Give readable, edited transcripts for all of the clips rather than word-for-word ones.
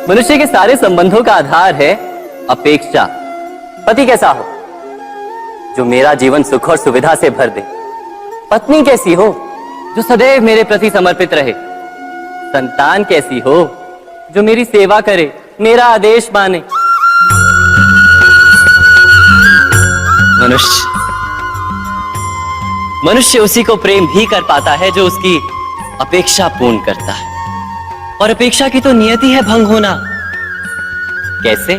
मनुष्य के सारे संबंधों का आधार है अपेक्षा। पति कैसा हो जो मेरा जीवन सुख और सुविधा से भर दे, पत्नी कैसी हो जो सदैव मेरे प्रति समर्पित रहे, संतान कैसी हो जो मेरी सेवा करे, मेरा आदेश माने। मनुष्य उसी को प्रेम भी कर पाता है जो उसकी अपेक्षा पूर्ण करता है, और अपेक्षा की तो नियति है भंग होना। कैसे?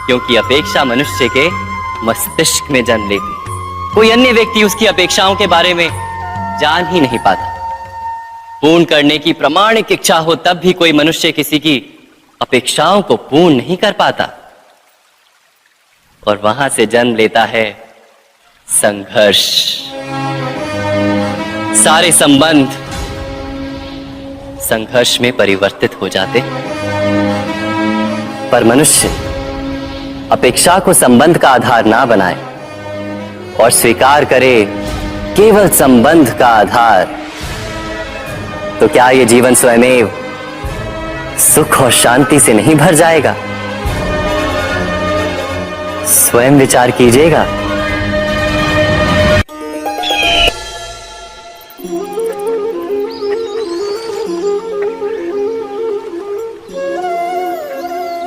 क्योंकि अपेक्षा मनुष्य के मस्तिष्क में जन्म लेती है। कोई अन्य व्यक्ति उसकी अपेक्षाओं के बारे में जान ही नहीं पाता। पूर्ण करने की प्रामाणिक इच्छा हो तब भी कोई मनुष्य किसी की अपेक्षाओं को पूर्ण नहीं कर पाता, और वहां से जन्म लेता है संघर्ष। सारे संबंध संघर्ष में परिवर्तित हो जाते। पर मनुष्य अपेक्षा को संबंध का आधार ना बनाए और स्वीकार करे केवल संबंध का आधार, तो क्या ये जीवन स्वयमेव सुख और शांति से नहीं भर जाएगा? स्वयं विचार कीजिएगा।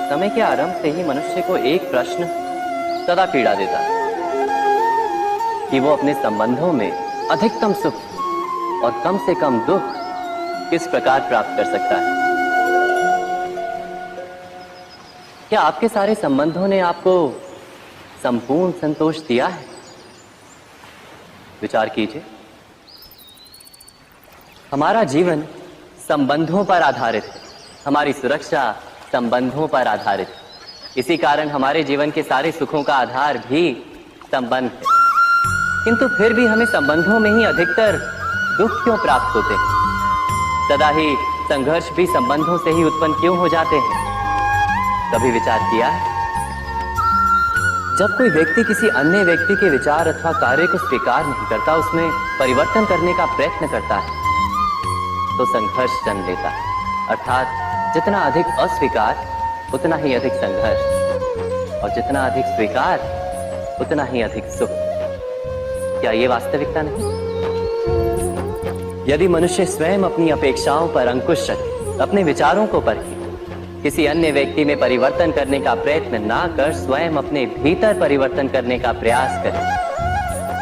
समय के आरंभ से ही मनुष्य को एक प्रश्न सदा पीड़ा देता है कि वो अपने संबंधों में अधिकतम सुख और कम से कम दुख किस प्रकार प्राप्त कर सकता है। क्या आपके सारे संबंधों ने आपको संपूर्ण संतोष दिया है? विचार कीजिए। हमारा जीवन संबंधों पर आधारित है, हमारी सुरक्षा संबंधों पर आधारित है। इसी कारण हमारे जीवन के सारे सुखों का आधार भी संबंध है। किंतु फिर भी हमें संबंधों में ही अधिकतर दुख क्यों प्राप्त होते हैं? सदा ही संघर्ष भी संबंधों से ही उत्पन्न क्यों हो जाते हैं? कभी विचार किया है? जब कोई व्यक्ति किसी अन्य व्यक्ति के विचार अथवा कार्य को स्वीकार नहीं करता, उसमें परिवर्तन करने का प्रयत्न करता है, तो संघर्ष जन्म लेता है। अर्थात जितना अधिक अस्वीकार उतना ही अधिक संघर्ष, और जितना अधिक स्वीकार उतना ही अधिक सुख। क्या ये वास्तविकता नहीं? यदि मनुष्य स्वयं अपनी अपेक्षाओं पर अंकुश रखे, अपने विचारों को परखे, किसी अन्य व्यक्ति में परिवर्तन करने का प्रयत्न ना कर स्वयं अपने भीतर परिवर्तन करने का प्रयास करे,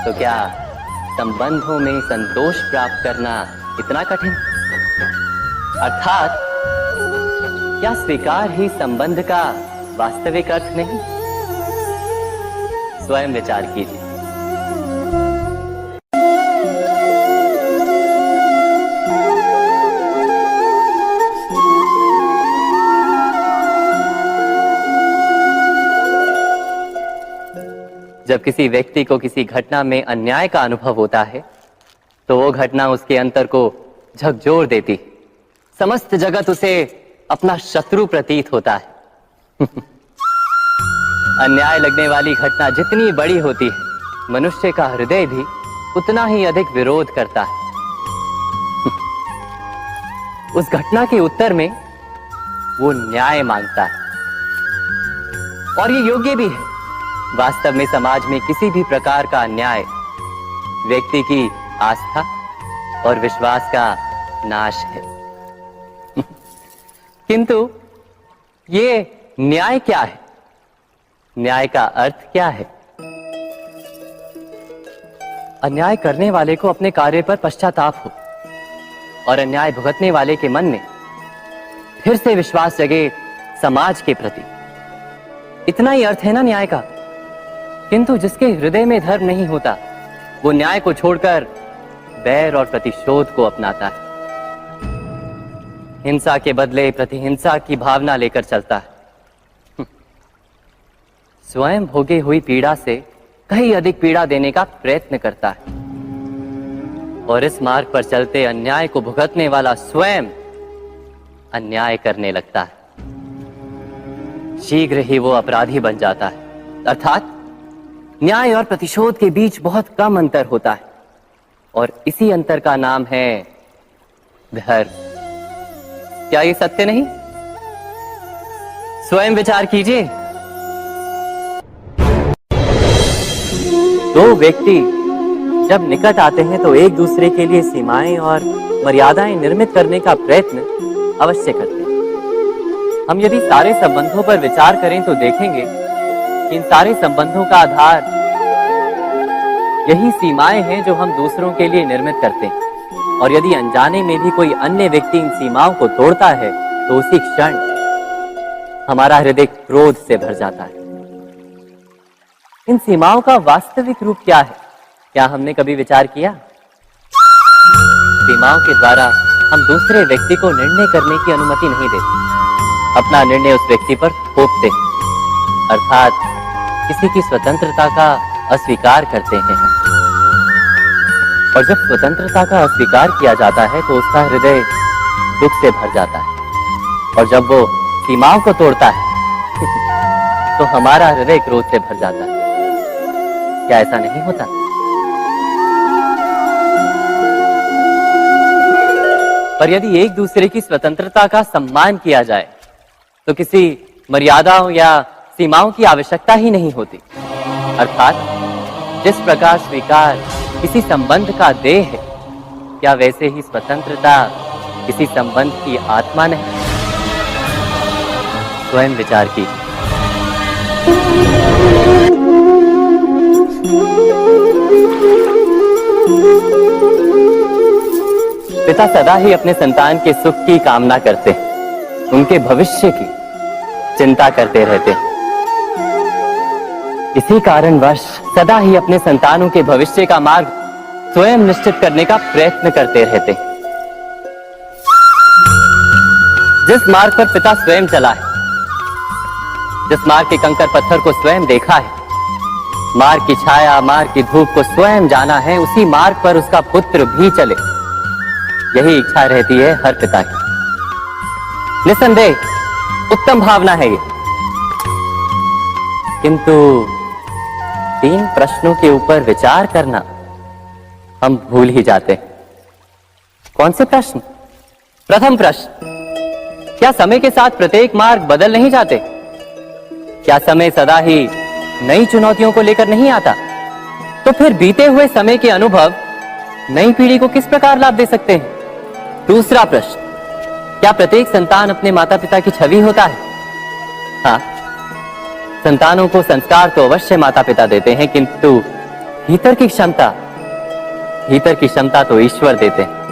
तो क्या संबंधों में संतोष प्राप्त करना इतना कठिन? अर्थात क्या स्वीकार ही संबंध का वास्तविक अर्थ नहीं? स्वयं विचार कीजिए। जब किसी व्यक्ति को किसी घटना में अन्याय का अनुभव होता है, तो वो घटना उसके अंतर को झकझोर देती। समस्त जगत उसे अपना शत्रु प्रतीत होता है। अन्याय लगने वाली घटना जितनी बड़ी होती है, मनुष्य का हृदय भी उतना ही अधिक विरोध करता है। उस घटना के उत्तर में वो न्याय मांगता है, और ये योग्य भी है। वास्तव में समाज में किसी भी प्रकार का अन्याय व्यक्ति की आस्था और विश्वास का नाश है। किंतु ये न्याय क्या है? न्याय का अर्थ क्या है? अन्याय करने वाले को अपने कार्य पर पश्चाताप हो, और अन्याय भुगतने वाले के मन में फिर से विश्वास जगे समाज के प्रति। इतना ही अर्थ है ना न्याय का। किंतु जिसके हृदय में धर्म नहीं होता, वो न्याय को छोड़कर बैर और प्रतिशोध को अपनाता है। हिंसा के बदले प्रतिहिंसा की भावना लेकर चलता है। स्वयं भोगी हुई पीड़ा से कहीं अधिक पीड़ा देने का प्रयत्न करता है, और इस मार्ग पर चलते अन्याय को भुगतने वाला स्वयं अन्याय करने लगता है। शीघ्र ही वो अपराधी बन जाता है। अर्थात न्याय और प्रतिशोध के बीच बहुत कम अंतर होता है, और इसी अंतर का नाम है धर्म, क्या ये सत्य नहीं? स्वयं विचार कीजिए। दो व्यक्ति जब निकट आते हैं तो एक दूसरे के लिए सीमाएं और मर्यादाएं निर्मित करने का प्रयत्न अवश्य करते हैं। हम यदि सारे संबंधों पर विचार करें तो देखेंगे कि इन सारे संबंधों का आधार यही सीमाएं हैं जो हम दूसरों के लिए निर्मित करते हैं। और यदि अनजाने में भी कोई अन्य व्यक्ति इन सीमाओं को तोड़ता है तो उसी क्षण हमारा हृदय क्रोध से भर जाता है। इन सीमाओं का वास्तविक रूप क्या है? क्या हमने कभी विचार किया? सीमाओं के द्वारा हम दूसरे व्यक्ति को निर्णय करने की अनुमति नहीं देते, अपना निर्णय उस व्यक्ति पर थोपते हैं, अर्थात किसी की स्वतंत्रता का अस्वीकार करते हैं। और जब स्वतंत्रता का अस्वीकार किया जाता है तो उसका हृदय दुख से भर जाता है। और जब वो सीमाओं को तोड़ता है तो हमारा हृदय क्रोध से भर जाता है। क्या ऐसा नहीं होता? पर यदि एक दूसरे की स्वतंत्रता का सम्मान किया जाए तो किसी मर्यादाओं या सीमाओं की आवश्यकता ही नहीं होती। अर्थात जिस प्रकार स्वीकार किसी संबंध का देह है, क्या वैसे ही स्वतंत्रता किसी संबंध की आत्मा नहीं? स्वयं विचार कीजिए। पिता सदा ही अपने संतान के सुख की कामना करते हैं, उनके भविष्य की चिंता करते रहते हैं। इसी कारणवश सदा ही अपने संतानों के भविष्य का मार्ग स्वयं निश्चित करने का प्रयत्न करते रहते हैं। जिस मार्ग पर पिता स्वयं चला है, जिस मार्ग के कंकर पत्थर को स्वयं देखा है, मार्ग की छाया, मार्ग की धूप को स्वयं जाना है, उसी मार्ग पर उसका पुत्र भी चले, यही इच्छा रहती है हर पिता की। निसंदेह उत्तम भावना है ये। किंतु 3 प्रश्नों के ऊपर विचार करना हम भूल ही जाते हैं। कौन से प्रश्न? प्रथम प्रश्न, क्या समय के साथ प्रत्येक मार्ग बदल नहीं जाते? क्या समय सदा ही नई चुनौतियों को लेकर नहीं आता? तो फिर बीते हुए समय के अनुभव नई पीढ़ी को किस प्रकार लाभ दे सकते हैं? दूसरा प्रश्न, क्या प्रत्येक संतान अपने माता पिता की छवि होता है? हाँ, संतानों को संस्कार तो अवश्य माता पिता देते हैं, किंतु भीतर की क्षमता तो ईश्वर देते हैं।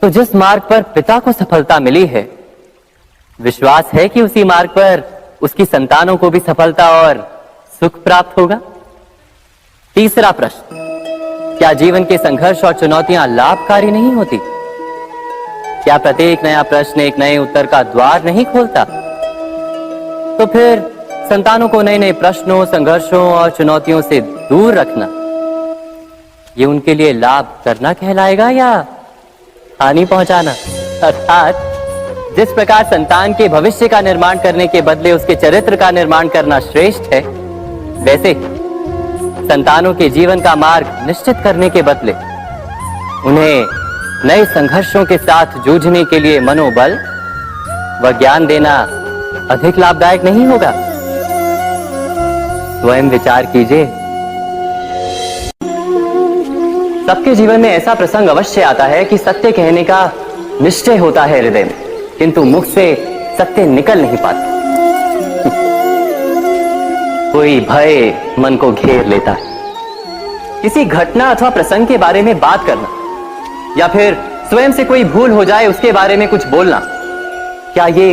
तो जिस मार्ग पर पिता को सफलता मिली है, विश्वास है कि उसी मार्ग पर उसकी संतानों को भी सफलता और सुख प्राप्त होगा। तीसरा प्रश्न, क्या जीवन के संघर्ष और चुनौतियां लाभकारी नहीं होती? क्या प्रत्येक नया प्रश्न एक नए उत्तर का द्वार नहीं खोलता? तो फिर संतानों को नए नए प्रश्नों, संघर्षों और चुनौतियों से दूर रखना, ये उनके लिए लाभ करना कहलाएगा या हानि पहुंचाना? अर्थात जिस प्रकार संतान के भविष्य का निर्माण करने के बदले उसके चरित्र का निर्माण करना श्रेष्ठ है, वैसे संतानों के जीवन का मार्ग निश्चित करने के बदले उन्हें नए संघर्षों के साथ जूझने के लिए मनोबल व ज्ञान देना अधिक लाभदायक नहीं होगा? स्वयं विचार कीजिए। सबके जीवन में ऐसा प्रसंग अवश्य आता है कि सत्य कहने का निश्चय होता है हृदय में, किंतु मुख से सत्य निकल नहीं पाता। कोई भय मन को घेर लेता है। किसी घटना अथवा प्रसंग के बारे में बात करना या फिर स्वयं से कोई भूल हो जाए उसके बारे में कुछ बोलना, क्या ये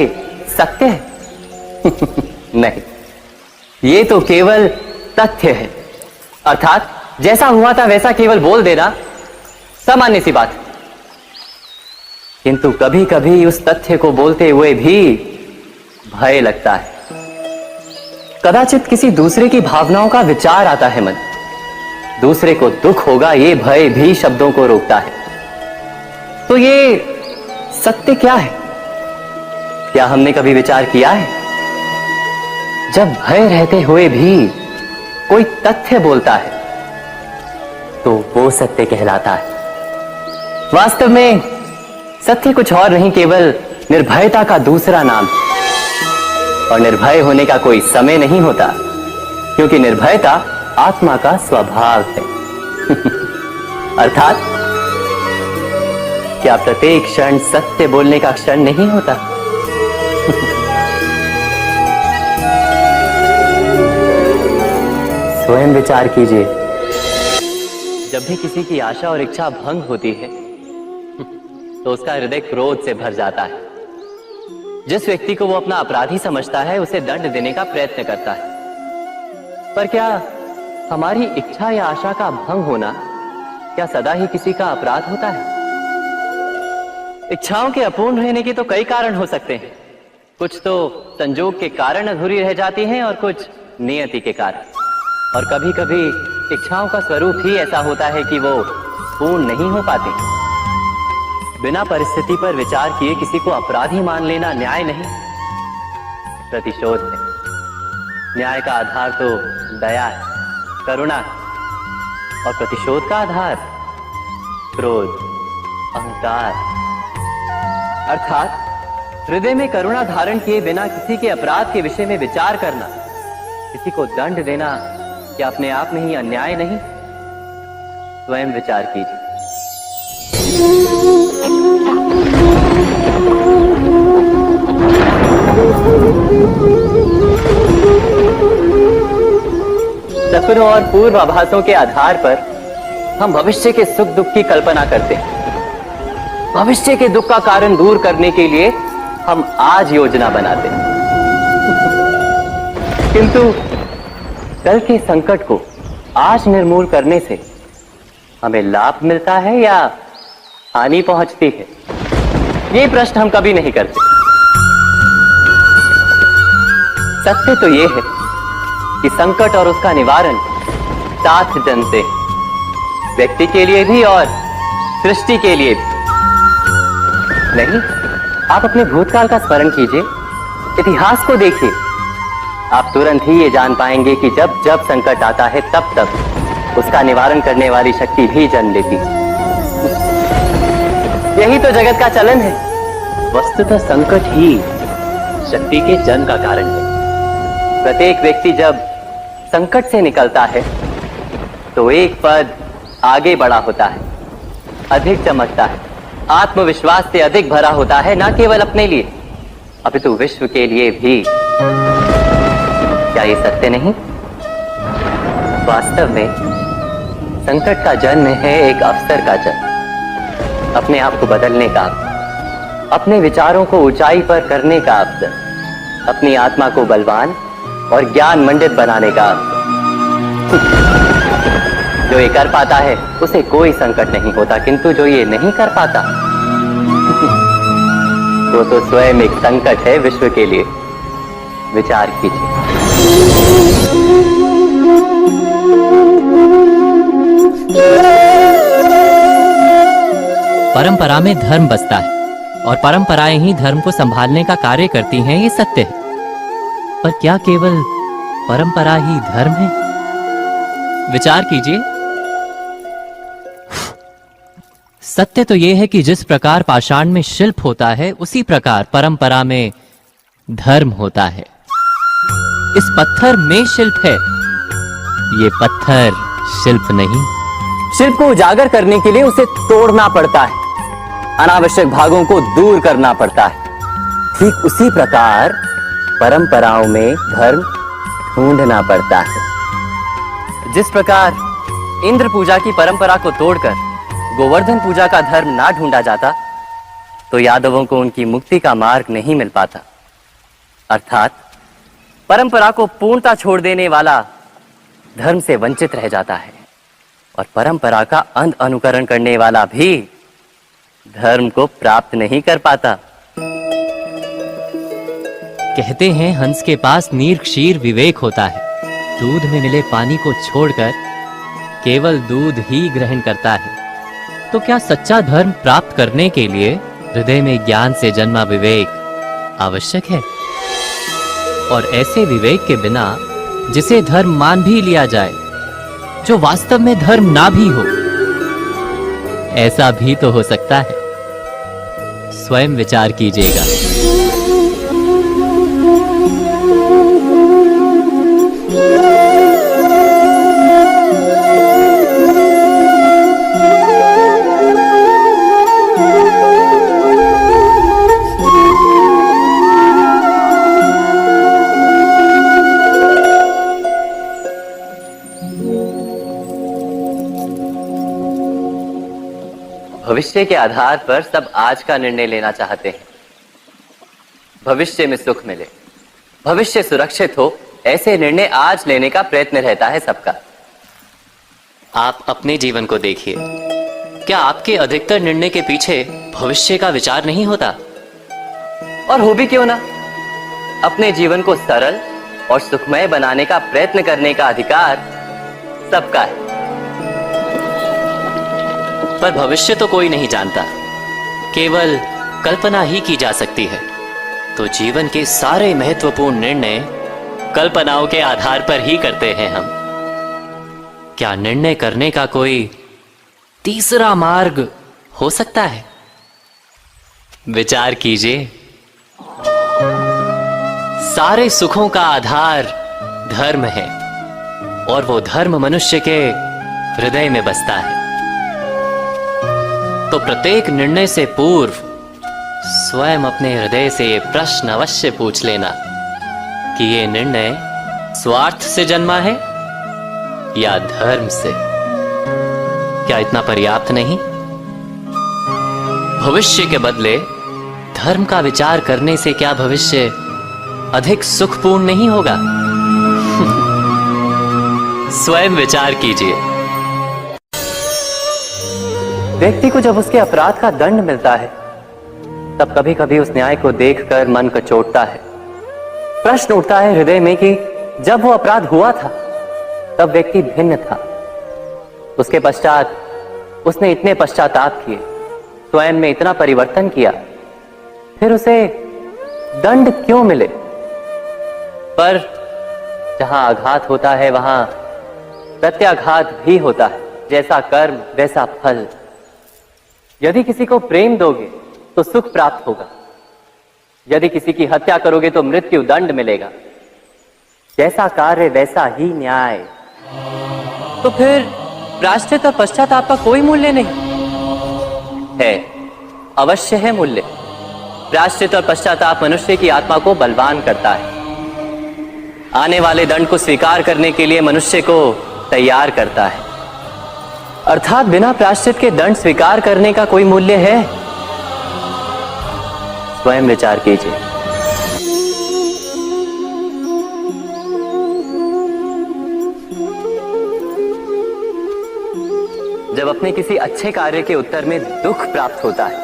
सत्य है? नहीं, ये तो केवल तथ्य है। अर्थात जैसा हुआ था वैसा केवल बोल देना सामान्य सी बात है। किंतु कभी कभी उस तथ्य को बोलते हुए भी भय लगता है। कदाचित किसी दूसरे की भावनाओं का विचार आता है मन, दूसरे को दुख होगा, ये भय भी शब्दों को रोकता है। तो ये सत्य क्या है? क्या हमने कभी विचार किया है? जब भय रहते हुए भी कोई तथ्य बोलता है तो वो सत्य कहलाता है। वास्तव में सत्य कुछ और नहीं, केवल निर्भयता का दूसरा नाम। और निर्भय होने का कोई समय नहीं होता, क्योंकि निर्भयता आत्मा का स्वभाव है। अर्थात क्या प्रत्येक क्षण सत्य बोलने का क्षण नहीं होता? स्वयं विचार कीजिए, जब भी किसी की आशा और इच्छा भंग होती है तो उसका हृदय क्रोध से भर जाता है। जिस व्यक्ति को वो अपना अपराधी समझता है उसे दंड देने का प्रयत्न करता है। पर क्या हमारी इच्छा या आशा का भंग होना क्या सदा ही किसी का अपराध होता है? इच्छाओं के अपूर्ण रहने के तो कई कारण हो सकते हैं। कुछ तो संजोग के कारण अधूरी रह जाती हैं और कुछ नियति के कारण। और कभी कभी इच्छाओं का स्वरूप ही ऐसा होता है कि वो पूर्ण नहीं हो पाती। बिना परिस्थिति पर विचार किए किसी को अपराधी मान लेना न्याय नहीं, प्रतिशोध है। न्याय का आधार तो दया है, करुणा है, और प्रतिशोध का आधार क्रोध, अहंकार। अर्थात हृदय में करुणा धारण किए बिना किसी के अपराध के विषय में विचार करना, किसी को दंड देना क्या अपने आप में ही अन्याय नहीं? स्वयं विचार कीजिए। सपनों और पूर्वाभासों के आधार पर हम भविष्य के सुख दुख की कल्पना करते हैं। भविष्य के दुख का कारण दूर करने के लिए हम आज योजना बनाते हैं। किंतु कल के संकट को आज निर्मूल करने से हमें लाभ मिलता है या हानि पहुंचती है? ये प्रश्न हम कभी नहीं करते। सत्य तो ये है कि संकट और उसका निवारण साथ जनते, व्यक्ति के लिए भी और सृष्टि के लिए भी। नहीं, आप अपने भूतकाल का स्मरण कीजिए, इतिहास को देखिए। आप तुरंत ही ये जान पाएंगे कि जब जब संकट आता है तब तब उसका निवारण करने वाली शक्ति भी जन्म लेती है। यही तो जगत का चलन है। वस्तुतः संकट ही शक्ति के जन्म का कारण है। प्रत्येक व्यक्ति जब संकट से निकलता है तो एक पद आगे बढ़ा होता है, अधिक चमकता है, आत्मविश्वास से अधिक भरा होता है, न केवल अपने लिए अपितु विश्व के लिए भी। क्या ये सत्य नहीं? वास्तव में संकट का जन्म है एक अवसर का जन्म, अपने आप को बदलने का, अपने विचारों को ऊंचाई पर करने का अवसर, अपनी आत्मा को बलवान और ज्ञान मंडित बनाने का अवसर। जो ये कर पाता है उसे कोई संकट नहीं होता, किंतु जो ये नहीं कर पाता वो तो स्वयं एक संकट है विश्व के लिए। विचार कीजिए। परंपरा में धर्म बसता है और परंपराएं ही धर्म को संभालने का कार्य करती हैं, ये सत्य है। पर क्या केवल परंपरा ही धर्म है? विचार कीजिए। सत्य तो यह है कि जिस प्रकार पाषाण में शिल्प होता है उसी प्रकार परंपरा में धर्म होता है। इस पत्थर में शिल्प है, ये पत्थर शिल्प नहीं। शिल्प को उजागर करने के लिए उसे तोड़ना पड़ता है, अनावश्यक भागों को दूर करना पड़ता है। ठीक उसी प्रकार परंपराओं में धर्म ढूंढना पड़ता है। जिस प्रकार इंद्र पूजा की परंपरा को तोड़कर गोवर्धन पूजा का धर्म ना ढूंढा जाता तो यादवों को उनकी मुक्ति का मार्ग नहीं मिल पाता। अर्थात परंपरा को पूर्णता छोड़ देने वाला धर्म से वंचित रह जाता है और परंपरा का अंध अनुकरण करने वाला भी धर्म को प्राप्त नहीं कर पाता। कहते हैं हंस के पास नीर क्षीर विवेक होता है, दूध में मिले पानी को छोड़कर केवल दूध ही ग्रहण करता है। तो क्या सच्चा धर्म प्राप्त करने के लिए हृदय में ज्ञान से जन्मा विवेक आवश्यक है? और ऐसे विवेक के बिना जिसे धर्म मान भी लिया जाए, जो वास्तव में धर्म ना भी हो, ऐसा भी तो हो सकता है। स्वयं विचार कीजिएगा। भविष्य के आधार पर सब आज का निर्णय लेना चाहते हैं। भविष्य में सुख मिले, भविष्य सुरक्षित हो, ऐसे निर्णय आज लेने का प्रयत्न रहता है सबका। आप अपने जीवन को देखिए, क्या आपके अधिकतर निर्णय के पीछे भविष्य का विचार नहीं होता? और हो भी क्यों ना, अपने जीवन को सरल और सुखमय बनाने का प्रयत्न करने का अधिकार सबका है। पर भविष्य तो कोई नहीं जानता, केवल कल्पना ही की जा सकती है। तो जीवन के सारे महत्वपूर्ण निर्णय कल्पनाओं के आधार पर ही करते हैं हम। क्या निर्णय करने का कोई तीसरा मार्ग हो सकता है? विचार कीजिए। सारे सुखों का आधार धर्म है और वो धर्म मनुष्य के हृदय में बसता है। तो प्रत्येक निर्णय से पूर्व स्वयं अपने हृदय से ये प्रश्न अवश्य पूछ लेना कि ये निर्णय स्वार्थ से जन्मा है या धर्म से। क्या इतना पर्याप्त नहीं? भविष्य के बदले धर्म का विचार करने से क्या भविष्य अधिक सुखपूर्ण नहीं होगा? स्वयं विचार कीजिए। व्यक्ति को जब उसके अपराध का दंड मिलता है, तब कभी कभी उस न्याय को देखकर मन कचोटता है। प्रश्न उठता है हृदय में कि जब वो अपराध हुआ था तब व्यक्ति भिन्न था। उसके पश्चात उसने इतने पश्चाताप किए, स्वयं में इतना परिवर्तन किया, फिर उसे दंड क्यों मिले? पर जहां आघात होता है वहां प्रत्याघात भी होता है। जैसा कर्म वैसा फल। यदि किसी को प्रेम दोगे तो सुख प्राप्त होगा, यदि किसी की हत्या करोगे तो मृत्यु दंड मिलेगा। जैसा कार्य वैसा ही न्याय। तो फिर प्रायश्चित और पश्चाताप का कोई मूल्य नहीं है? अवश्य है मूल्य। प्रायश्चित और पश्चाताप मनुष्य की आत्मा को बलवान करता है, आने वाले दंड को स्वीकार करने के लिए मनुष्य को तैयार करता है। अर्थात बिना प्रायश्चित के दंड स्वीकार करने का कोई मूल्य है? स्वयं विचार कीजिए। जब अपने किसी अच्छे कार्य के उत्तर में दुख प्राप्त होता है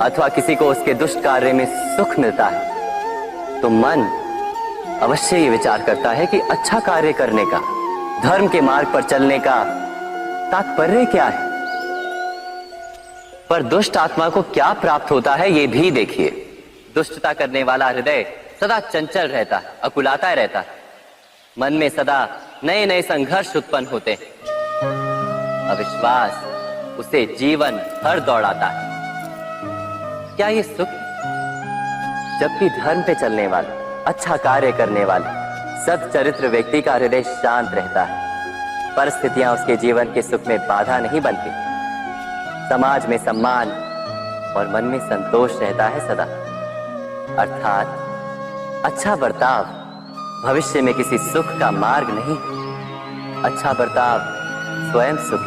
अथवा किसी को उसके दुष्ट कार्य में सुख मिलता है, तो मन अवश्य ये विचार करता है कि अच्छा कार्य करने का, धर्म के मार्ग पर चलने का तात्पर्य क्या है। पर दुष्ट आत्मा को क्या प्राप्त होता है ये भी देखिए। दुष्टता करने वाला हृदय सदा चंचल रहता है, अकुलाता रहता है। मन में सदा नए नए संघर्ष उत्पन्न होते हैं। अविश्वास उसे जीवन भर दौड़ाता है। क्या ये सुख? जबकि धर्म पे चलने वाले, अच्छा कार्य करने वाले, सच्चरित्र व्यक्ति का हृदय शांत रहता है। परिस्थितियां उसके जीवन के सुख में बाधा नहीं बनती। समाज में सम्मान और मन में संतोष रहता है सदा। अर्थात अच्छा बर्ताव भविष्य में किसी सुख का मार्ग नहीं। अच्छा बर्ताव स्वयं सुख,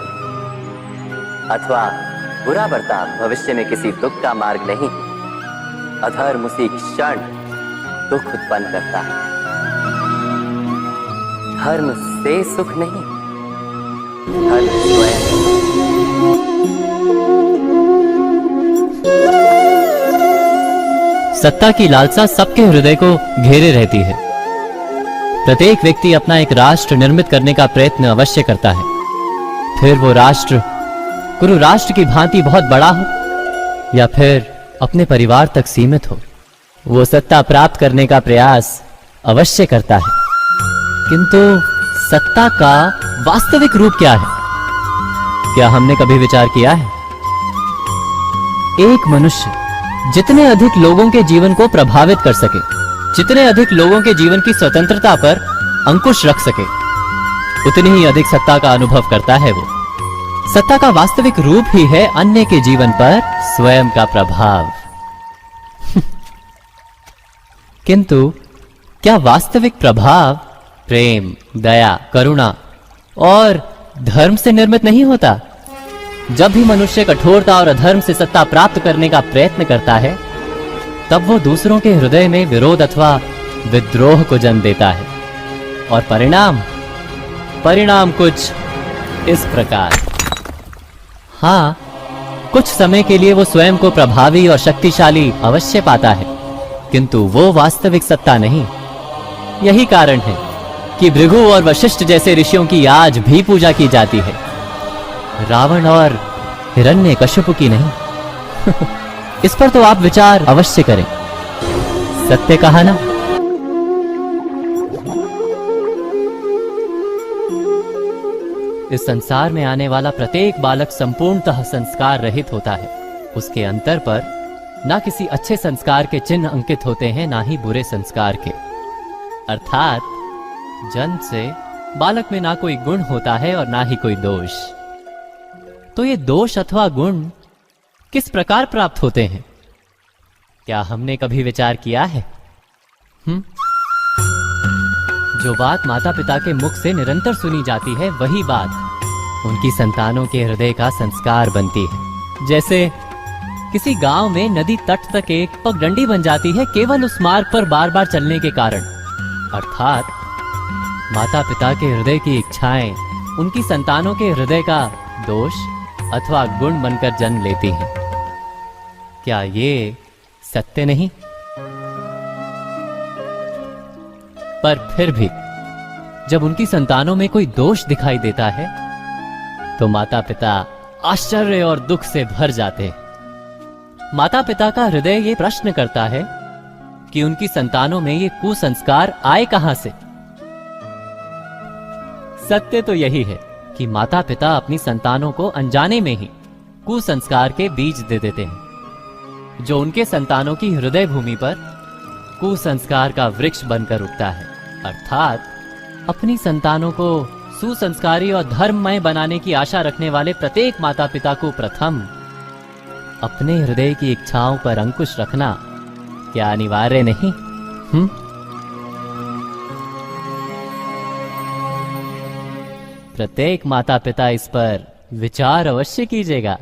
अथवा बुरा बर्ताव भविष्य में किसी दुख का मार्ग नहीं। अधर्म उसी क्षण दुख उत्पन्न करता है। धर्म से सुख नहीं, धर्म स्वयं। सत्ता की लालसा सबके हृदय को घेरे रहती है। प्रत्येक व्यक्ति अपना एक राष्ट्र निर्मित करने का प्रयत्न अवश्य करता है। फिर वो राष्ट्र गुरु राष्ट्र की भांति बहुत बड़ा हो या फिर अपने परिवार तक सीमित हो, वो सत्ता प्राप्त करने का प्रयास अवश्य करता है। किंतु सत्ता का वास्तविक रूप क्या है? क्या हमने कभी विचार किया है? एक मनुष्य जितने अधिक लोगों के जीवन को प्रभावित कर सके, जितने अधिक लोगों के जीवन की स्वतंत्रता पर अंकुश रख सके, उतनी ही अधिक सत्ता का अनुभव करता है वो। सत्ता का वास्तविक रूप ही है अन्य के जीवन पर स्वयं का प्रभाव। किंतु क्या वास्तविक प्रभाव प्रेम, दया, करुणा और धर्म से निर्मित नहीं होता? जब भी मनुष्य कठोरता और अधर्म से सत्ता प्राप्त करने का प्रयत्न करता है, तब वो दूसरों के हृदय में विरोध अथवा विद्रोह को जन्म देता है। और परिणाम कुछ इस प्रकार। हाँ, कुछ समय के लिए वो स्वयं को प्रभावी और शक्तिशाली अवश्य पाता है, किंतु वो वास्तविक सत्ता नहीं। यही कारण है कि भृगु और वशिष्ठ जैसे ऋषियों की आज भी पूजा की जाती है, रावण और हिरण्यकश्यप की नहीं। इस पर तो आप विचार अवश्य करें। सत्य कहा ना? इस संसार में आने वाला प्रत्येक बालक संपूर्णतः संस्कार रहित होता है। उसके अंतर पर ना किसी अच्छे संस्कार के चिन्ह अंकित होते हैं, ना ही बुरे संस्कार के। अर्थात जन्म से बालक में ना कोई गुण होता है और ना ही कोई दोष। तो ये दोष अथवा गुण किस प्रकार प्राप्त होते हैं? क्या हमने कभी विचार किया है? जो बात माता पिता के मुख से निरंतर सुनी जाती है, वही बात उनकी संतानों के हृदय का संस्कार बनती है। जैसे किसी गांव में नदी तट तक एक पगडंडी बन जाती है केवल उस मार्ग पर बार बार चलने के कारण। अर्थात माता पिता के हृदय की इच्छाएं उनकी संतानों के हृदय का दोष अथवा गुण बनकर जन्म लेती हैं। क्या ये सत्य नहीं? पर फिर भी जब उनकी संतानों में कोई दोष दिखाई देता है, तो माता पिता आश्चर्य और दुख से भर जाते हैं। माता पिता का हृदय ये प्रश्न करता है कि उनकी संतानों में ये कुसंस्कार आए कहां से। सत्य तो यही है कि माता पिता अपनी संतानों को अनजाने में ही कुसंस्कार के बीज दे देते हैं, जो उनके संतानों की हृदय भूमि पर कुसंस्कार का वृक्ष बनकर उगता है। अर्थात अपनी संतानों को सुसंस्कारी और धर्ममय बनाने की आशा रखने वाले प्रत्येक माता पिता को प्रथम अपने हृदय की इच्छाओं पर अंकुश रखना क्या अनिवार्य नहीं? प्रत्येक माता पिता इस पर विचार अवश्य कीजिएगा।